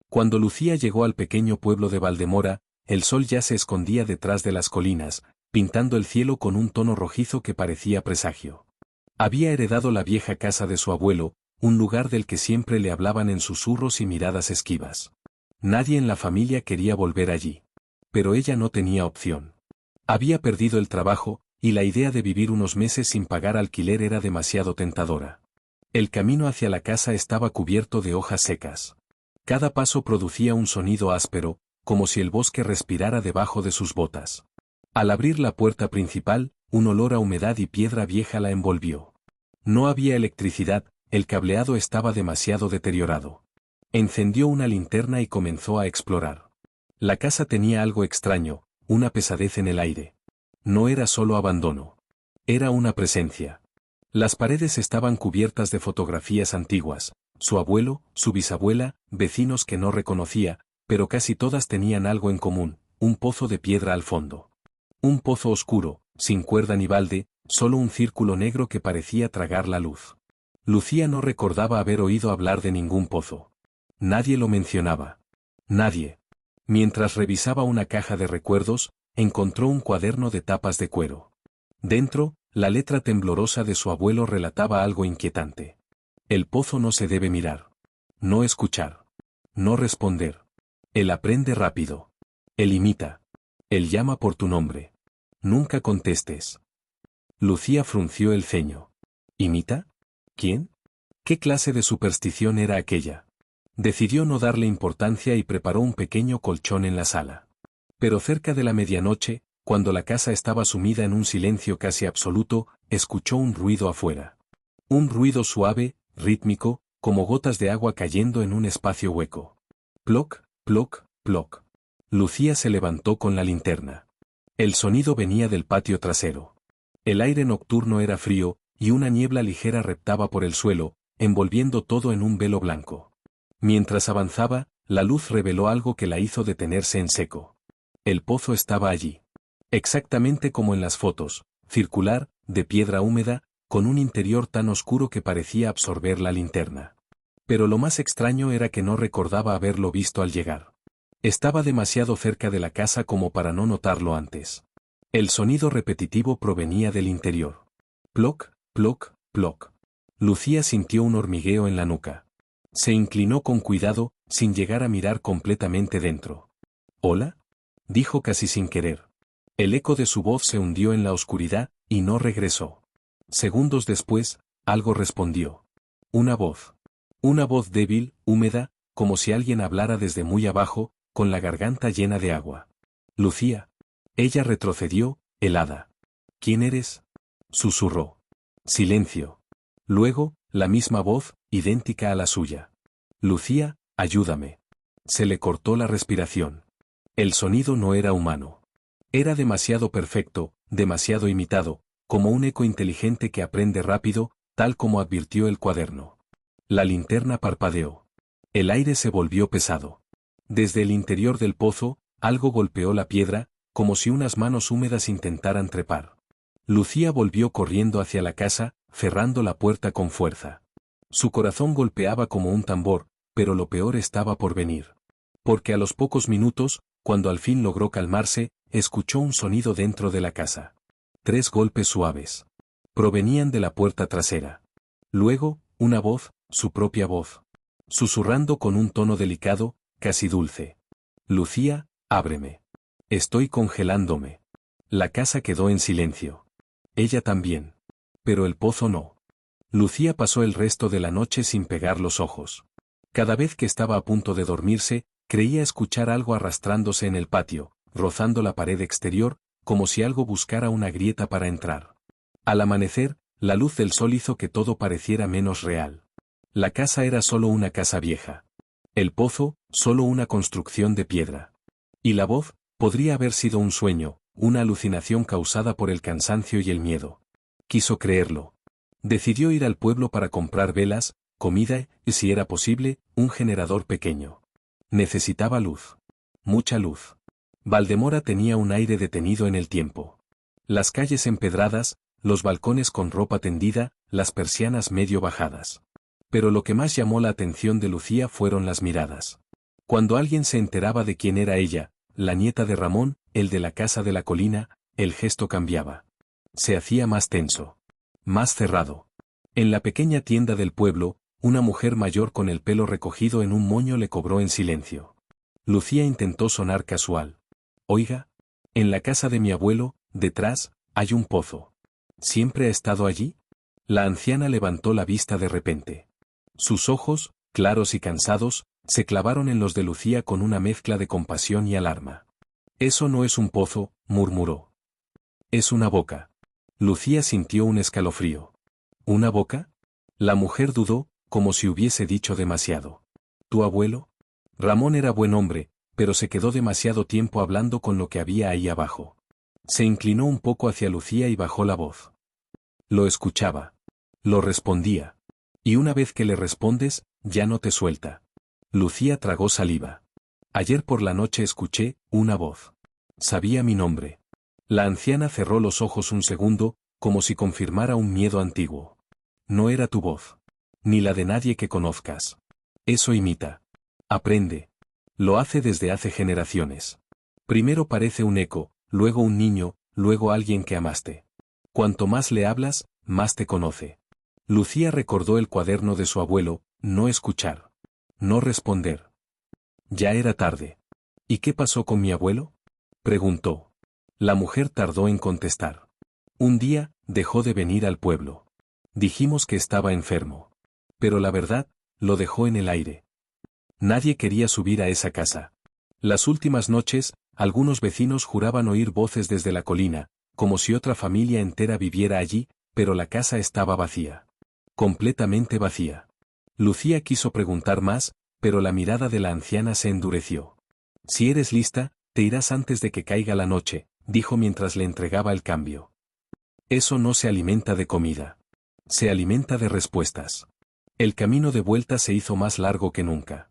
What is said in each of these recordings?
Cuando Lucía llegó al pequeño pueblo de Valdemora, el sol ya se escondía detrás de las colinas, pintando el cielo con un tono rojizo que parecía presagio. Había heredado la vieja casa de su abuelo, un lugar del que siempre le hablaban en susurros y miradas esquivas. Nadie en la familia quería volver allí. Pero ella no tenía opción. Había perdido el trabajo, y la idea de vivir unos meses sin pagar alquiler era demasiado tentadora. El camino hacia la casa estaba cubierto de hojas secas. Cada paso producía un sonido áspero, como si el bosque respirara debajo de sus botas. Al abrir la puerta principal, un olor a humedad y piedra vieja la envolvió. No había electricidad, el cableado estaba demasiado deteriorado. Encendió una linterna y comenzó a explorar. La casa tenía algo extraño, una pesadez en el aire. No era solo abandono. Era una presencia. Las paredes estaban cubiertas de fotografías antiguas, su abuelo, su bisabuela, vecinos que no reconocía, pero casi todas tenían algo en común, un pozo de piedra al fondo. Un pozo oscuro, sin cuerda ni balde, solo un círculo negro que parecía tragar la luz. Lucía no recordaba haber oído hablar de ningún pozo. Nadie lo mencionaba. Nadie. Mientras revisaba una caja de recuerdos, encontró un cuaderno de tapas de cuero. Dentro, la letra temblorosa de su abuelo relataba algo inquietante. El pozo no se debe mirar. No escuchar. No responder. Él aprende rápido. Él imita. Él llama por tu nombre. Nunca contestes. Lucía frunció el ceño. ¿Imita? ¿Quién? ¿Qué clase de superstición era aquella? Decidió no darle importancia y preparó un pequeño colchón en la sala. Pero cerca de la medianoche, cuando la casa estaba sumida en un silencio casi absoluto, escuchó un ruido afuera. Un ruido suave, rítmico, como gotas de agua cayendo en un espacio hueco. Ploc, ploc, ploc. Lucía se levantó con la linterna. El sonido venía del patio trasero. El aire nocturno era frío, y una niebla ligera reptaba por el suelo, envolviendo todo en un velo blanco. Mientras avanzaba, la luz reveló algo que la hizo detenerse en seco. El pozo estaba allí. Exactamente como en las fotos, circular, de piedra húmeda, con un interior tan oscuro que parecía absorber la linterna. Pero lo más extraño era que no recordaba haberlo visto al llegar. Estaba demasiado cerca de la casa como para no notarlo antes. El sonido repetitivo provenía del interior. Ploc, ploc, ploc. Lucía sintió un hormigueo en la nuca. Se inclinó con cuidado, sin llegar a mirar completamente dentro. ¿Hola? Dijo casi sin querer. El eco de su voz se hundió en la oscuridad, y no regresó. Segundos después, algo respondió. Una voz. Una voz débil, húmeda, como si alguien hablara desde muy abajo, con la garganta llena de agua. Lucía. Ella retrocedió, helada. ¿Quién eres? Susurró. Silencio. Luego, la misma voz, idéntica a la suya. Lucía, ayúdame. Se le cortó la respiración. El sonido no era humano. Era demasiado perfecto, demasiado imitado, como un eco inteligente que aprende rápido, tal como advirtió el cuaderno. La linterna parpadeó. El aire se volvió pesado. Desde el interior del pozo, algo golpeó la piedra, como si unas manos húmedas intentaran trepar. Lucía volvió corriendo hacia la casa, cerrando la puerta con fuerza. Su corazón golpeaba como un tambor, pero lo peor estaba por venir. Porque a los pocos minutos, cuando al fin logró calmarse, escuchó un sonido dentro de la casa. 3 golpes suaves. Provenían de la puerta trasera. Luego, una voz, su propia voz. Susurrando con un tono delicado, casi dulce. Lucía, ábreme. Estoy congelándome. La casa quedó en silencio. Ella también. Pero el pozo no. Lucía pasó el resto de la noche sin pegar los ojos. Cada vez que estaba a punto de dormirse, creía escuchar algo arrastrándose en el patio, rozando la pared exterior, como si algo buscara una grieta para entrar. Al amanecer, la luz del sol hizo que todo pareciera menos real. La casa era solo una casa vieja. El pozo, solo una construcción de piedra. Y la voz, podría haber sido un sueño, una alucinación causada por el cansancio y el miedo. Quiso creerlo. Decidió ir al pueblo para comprar velas, comida y, si era posible, un generador pequeño. Necesitaba luz. Mucha luz. Valdemora tenía un aire detenido en el tiempo. Las calles empedradas, los balcones con ropa tendida, las persianas medio bajadas. Pero lo que más llamó la atención de Lucía fueron las miradas. Cuando alguien se enteraba de quién era ella, la nieta de Ramón, el de la casa de la colina, el gesto cambiaba. Se hacía más tenso. Más cerrado. En la pequeña tienda del pueblo, una mujer mayor con el pelo recogido en un moño le cobró en silencio. Lucía intentó sonar casual. Oiga, en la casa de mi abuelo, detrás, hay un pozo. ¿Siempre ha estado allí? La anciana levantó la vista de repente. Sus ojos, claros y cansados, se clavaron en los de Lucía con una mezcla de compasión y alarma. Eso no es un pozo, murmuró. Es una boca. Lucía sintió un escalofrío. ¿Una boca? La mujer dudó, como si hubiese dicho demasiado. ¿Tu abuelo? Ramón era buen hombre, pero se quedó demasiado tiempo hablando con lo que había ahí abajo. Se inclinó un poco hacia Lucía y bajó la voz. Lo escuchaba. Lo respondía. Y una vez que le respondes, ya no te suelta. Lucía tragó saliva. Ayer por la noche escuché una voz. Sabía mi nombre. La anciana cerró los ojos un segundo, como si confirmara un miedo antiguo. No era tu voz. Ni la de nadie que conozcas. Eso imita. Aprende. Lo hace desde hace generaciones. Primero parece un eco, luego un niño, luego alguien que amaste. Cuanto más le hablas, más te conoce. Lucía recordó el cuaderno de su abuelo, no escuchar. No responder. Ya era tarde. ¿Y qué pasó con mi abuelo? Preguntó. La mujer tardó en contestar. Un día, dejó de venir al pueblo. Dijimos que estaba enfermo. Pero la verdad, lo dejó en el aire. Nadie quería subir a esa casa. Las últimas noches, algunos vecinos juraban oír voces desde la colina, como si otra familia entera viviera allí, pero la casa estaba vacía. Completamente vacía. Lucía quiso preguntar más, pero la mirada de la anciana se endureció. Si eres lista, te irás antes de que caiga la noche, dijo mientras le entregaba el cambio. Eso no se alimenta de comida. Se alimenta de respuestas. El camino de vuelta se hizo más largo que nunca.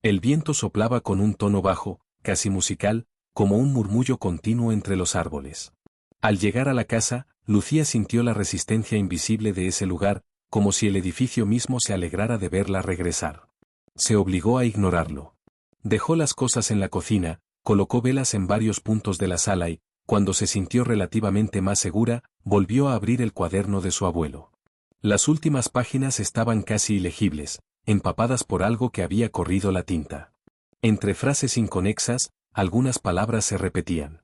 El viento soplaba con un tono bajo, casi musical, como un murmullo continuo entre los árboles. Al llegar a la casa, Lucía sintió la resistencia invisible de ese lugar, como si el edificio mismo se alegrara de verla regresar. Se obligó a ignorarlo. Dejó las cosas en la cocina, colocó velas en varios puntos de la sala y, cuando se sintió relativamente más segura, volvió a abrir el cuaderno de su abuelo. Las últimas páginas estaban casi ilegibles, empapadas por algo que había corrido la tinta. Entre frases inconexas, algunas palabras se repetían.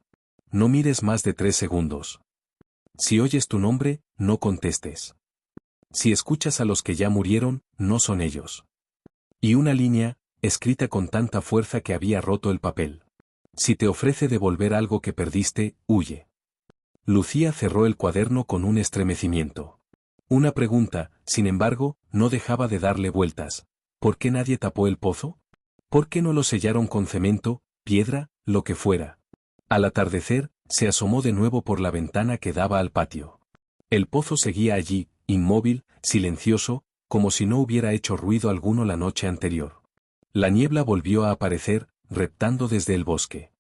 No mires más de 3 segundos. Si oyes tu nombre, no contestes. Si escuchas a los que ya murieron, no son ellos. Y una línea, escrita con tanta fuerza que había roto el papel. Si te ofrece devolver algo que perdiste, huye. Lucía cerró el cuaderno con un estremecimiento. Una pregunta, sin embargo, no dejaba de darle vueltas. ¿Por qué nadie tapó el pozo? ¿Por qué no lo sellaron con cemento, piedra, lo que fuera? Al atardecer, se asomó de nuevo por la ventana que daba al patio. El pozo seguía allí, inmóvil, silencioso, como si no hubiera hecho ruido alguno la noche anterior. La niebla volvió a aparecer, reptando desde el bosque.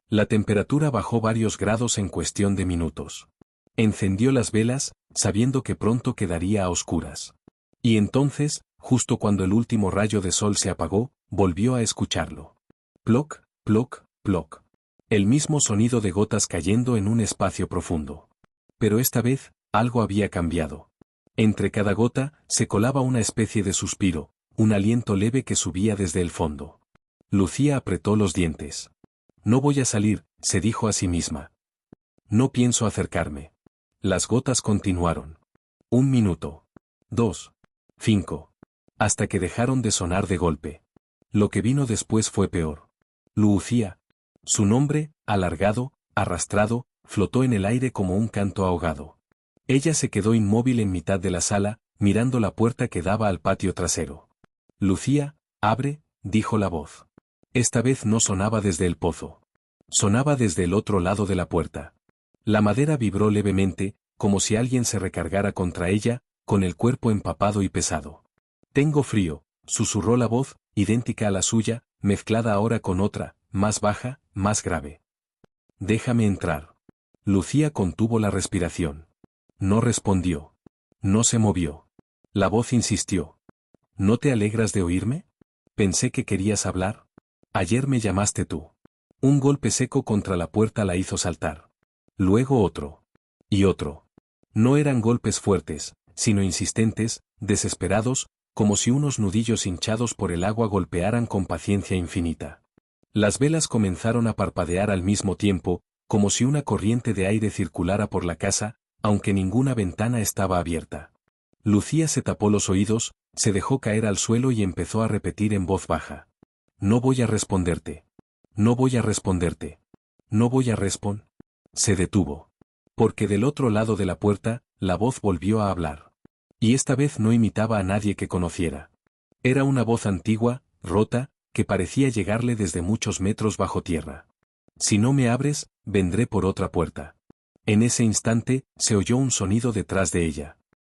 La temperatura bajó varios grados en cuestión de minutos. Encendió las velas, sabiendo que pronto quedaría a oscuras. Y entonces, justo cuando el último rayo de sol se apagó, volvió a escucharlo. Ploc, ploc, ploc. El mismo sonido de gotas cayendo en un espacio profundo. Pero esta vez, algo había cambiado. Entre cada gota, se colaba una especie de suspiro, un aliento leve que subía desde el fondo. Lucía apretó los dientes. No voy a salir, se dijo a sí misma. No pienso acercarme. Las gotas continuaron. 1 minuto. 2. 5. Hasta que dejaron de sonar de golpe. Lo que vino después fue peor. Lucía. Su nombre, alargado, arrastrado, flotó en el aire como un canto ahogado. Ella se quedó inmóvil en mitad de la sala, mirando la puerta que daba al patio trasero. Lucía, abre, dijo la voz. Esta vez no sonaba desde el pozo. Sonaba desde el otro lado de la puerta. La madera vibró levemente, como si alguien se recargara contra ella, con el cuerpo empapado y pesado. Tengo frío, susurró la voz, idéntica a la suya, mezclada ahora con otra, más baja, más grave. Déjame entrar. Lucía contuvo la respiración. No respondió. No se movió. La voz insistió. ¿No te alegras de oírme? Pensé que querías hablar. Ayer me llamaste tú. Un golpe seco contra la puerta la hizo saltar. Luego otro. Y otro. No eran golpes fuertes, sino insistentes, desesperados, como si unos nudillos hinchados por el agua golpearan con paciencia infinita. Las velas comenzaron a parpadear al mismo tiempo, como si una corriente de aire circulara por la casa, aunque ninguna ventana estaba abierta. Lucía se tapó los oídos, se dejó caer al suelo y empezó a repetir en voz baja. No voy a responderte. No voy a responderte. No voy a responder. Se detuvo. Porque del otro lado de la puerta, la voz volvió a hablar. Y esta vez no imitaba a nadie que conociera. Era una voz antigua, rota, que parecía llegarle desde muchos metros bajo tierra. Si no me abres, vendré por otra puerta. En ese instante, se oyó un sonido detrás de ella.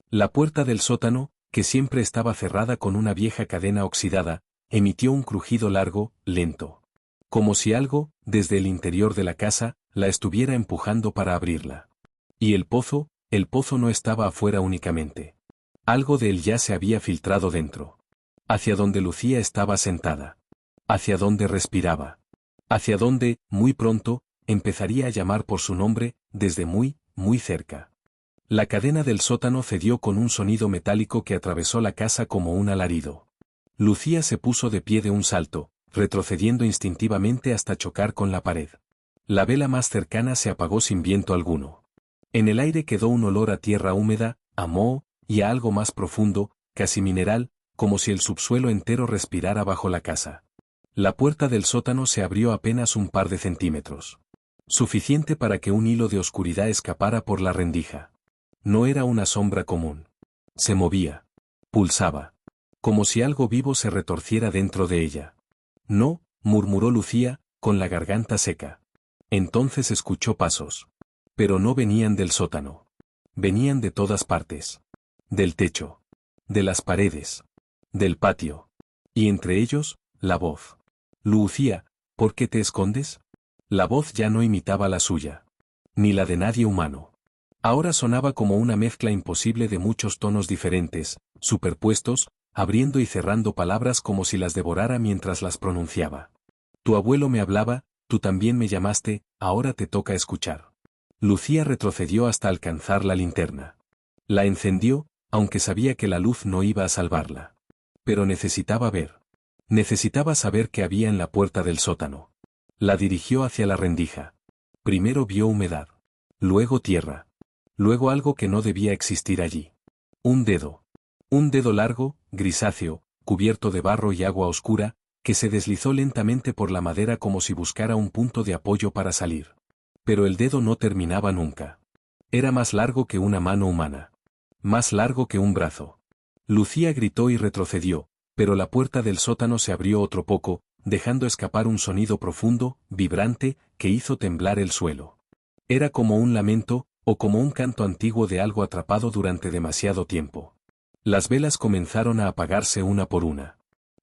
La puerta del sótano, que siempre estaba cerrada con una vieja cadena oxidada, emitió un crujido largo, lento. Como si algo, desde el interior de la casa, la estuviera empujando para abrirla. Y el pozo no estaba afuera únicamente. Algo de él ya se había filtrado dentro. Hacia donde Lucía estaba sentada. Hacia donde respiraba. Hacia donde, muy pronto, empezaría a llamar por su nombre, desde muy, muy cerca. La cadena del sótano cedió con un sonido metálico que atravesó la casa como un alarido. Lucía se puso de pie de un salto, retrocediendo instintivamente hasta chocar con la pared. La vela más cercana se apagó sin viento alguno. En el aire quedó un olor a tierra húmeda, a moho, y a algo más profundo, casi mineral, como si el subsuelo entero respirara bajo la casa. La puerta del sótano se abrió apenas un par de centímetros. Suficiente para que un hilo de oscuridad escapara por la rendija. No era una sombra común. Se movía. Pulsaba. Como si algo vivo se retorciera dentro de ella. No, murmuró Lucía, con la garganta seca. Entonces escuchó pasos. Pero no venían del sótano. Venían de todas partes. Del techo. De las paredes. Del patio. Y entre ellos, la voz. Lucía, ¿por qué te escondes? La voz ya no imitaba la suya. Ni la de nadie humano. Ahora sonaba como una mezcla imposible de muchos tonos diferentes, superpuestos, abriendo y cerrando palabras como si las devorara mientras las pronunciaba. Tu abuelo me hablaba, tú también me llamaste, ahora te toca escuchar. Lucía retrocedió hasta alcanzar la linterna. La encendió, aunque sabía que la luz no iba a salvarla. Pero necesitaba ver. Necesitaba saber qué había en la puerta del sótano. La dirigió hacia la rendija. Primero vio humedad. Luego tierra. Luego algo que no debía existir allí. Un dedo. Un dedo largo, grisáceo, cubierto de barro y agua oscura, que se deslizó lentamente por la madera como si buscara un punto de apoyo para salir. Pero el dedo no terminaba nunca. Era más largo que una mano humana. Más largo que un brazo. Lucía gritó y retrocedió, pero la puerta del sótano se abrió otro poco, dejando escapar un sonido profundo, vibrante, que hizo temblar el suelo. Era como un lamento, o como un canto antiguo de algo atrapado durante demasiado tiempo. Las velas comenzaron a apagarse una por una.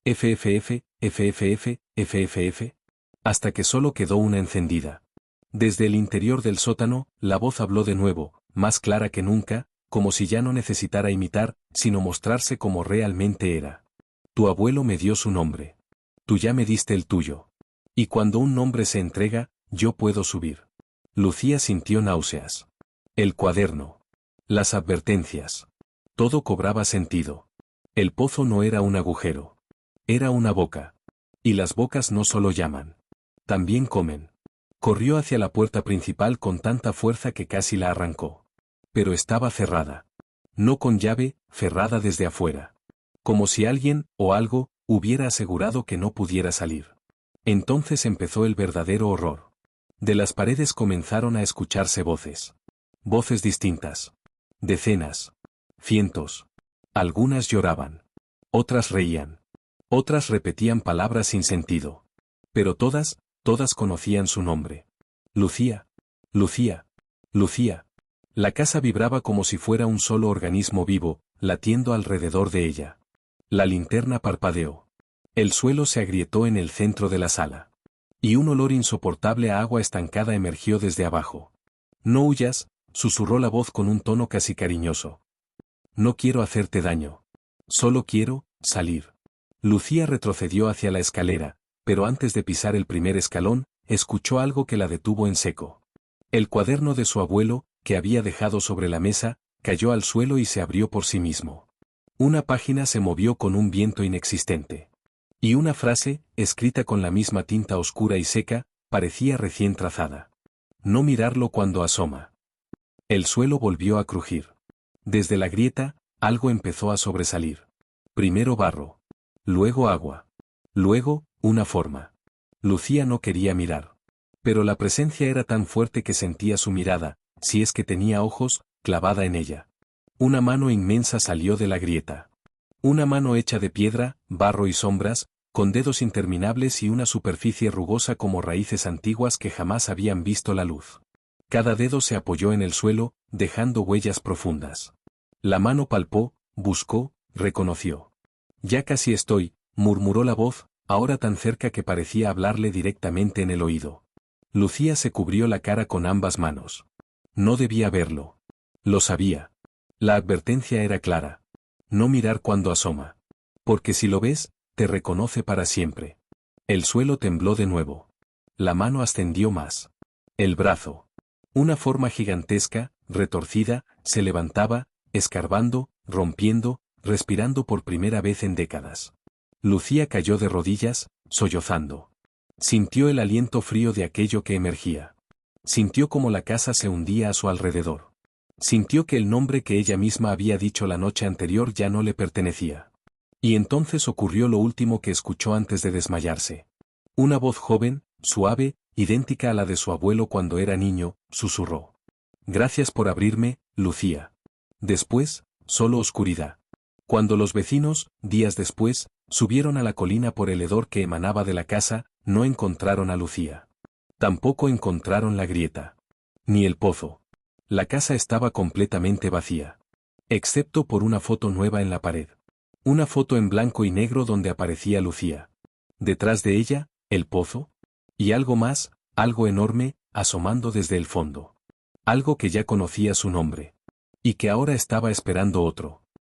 FFF, FFF, FFF. Hasta que solo quedó una encendida. Desde el interior del sótano, la voz habló de nuevo, más clara que nunca, como si ya no necesitara imitar, sino mostrarse como realmente era. Tu abuelo me dio su nombre. Tú ya me diste el tuyo. Y cuando un nombre se entrega, yo puedo subir. Lucía sintió náuseas. El cuaderno. Las advertencias. Todo cobraba sentido. El pozo no era un agujero. Era una boca. Y las bocas no solo llaman. También comen. Corrió hacia la puerta principal con tanta fuerza que casi la arrancó. Pero estaba cerrada. No con llave, cerrada desde afuera. Como si alguien, o algo, hubiera asegurado que no pudiera salir. Entonces empezó el verdadero horror. De las paredes comenzaron a escucharse voces. Voces distintas. Decenas. Cientos. Algunas lloraban. Otras reían. Otras repetían palabras sin sentido. Pero todas conocían su nombre. Lucía. Lucía. Lucía. La casa vibraba como si fuera un solo organismo vivo, latiendo alrededor de ella. La linterna parpadeó. El suelo se agrietó en el centro de la sala. Y un olor insoportable a agua estancada emergió desde abajo. No huyas, susurró la voz con un tono casi cariñoso. No quiero hacerte daño. Solo quiero salir. Lucía retrocedió hacia la escalera, pero antes de pisar el primer escalón, escuchó algo que la detuvo en seco. El cuaderno de su abuelo, que había dejado sobre la mesa, cayó al suelo y se abrió por sí mismo. Una página se movió con un viento inexistente. Y una frase, escrita con la misma tinta oscura y seca, parecía recién trazada. No mirarlo cuando asoma. El suelo volvió a crujir. Desde la grieta, algo empezó a sobresalir. Primero barro. Luego agua. Luego, una forma. Lucía no quería mirar. Pero la presencia era tan fuerte que sentía su mirada, si es que tenía ojos, clavada en ella. Una mano inmensa salió de la grieta. Una mano hecha de piedra, barro y sombras, con dedos interminables y una superficie rugosa como raíces antiguas que jamás habían visto la luz. Cada dedo se apoyó en el suelo, dejando huellas profundas. La mano palpó, buscó, reconoció. Ya casi estoy, murmuró la voz, ahora tan cerca que parecía hablarle directamente en el oído. Lucía se cubrió la cara con ambas manos. No debía verlo. Lo sabía. La advertencia era clara. No mirar cuando asoma. Porque si lo ves, te reconoce para siempre. El suelo tembló de nuevo. La mano ascendió más. El brazo. Una forma gigantesca, retorcida, se levantaba, escarbando, rompiendo, respirando por primera vez en décadas. Lucía cayó de rodillas, sollozando. Sintió el aliento frío de aquello que emergía. Sintió como la casa se hundía a su alrededor. Sintió que el nombre que ella misma había dicho la noche anterior ya no le pertenecía. Y entonces ocurrió lo último que escuchó antes de desmayarse. Una voz joven, suave, idéntica a la de su abuelo cuando era niño, susurró. Gracias por abrirme, Lucía. Después, solo oscuridad. Cuando los vecinos, días después, subieron a la colina por el hedor que emanaba de la casa, no encontraron a Lucía. Tampoco encontraron la grieta. Ni el pozo. La casa estaba completamente vacía. Excepto por una foto nueva en la pared. Una foto en blanco y negro donde aparecía Lucía. Detrás de ella, el pozo. Y algo más, algo enorme, asomando desde el fondo. Algo que ya conocía su nombre. Y que ahora estaba esperando otro.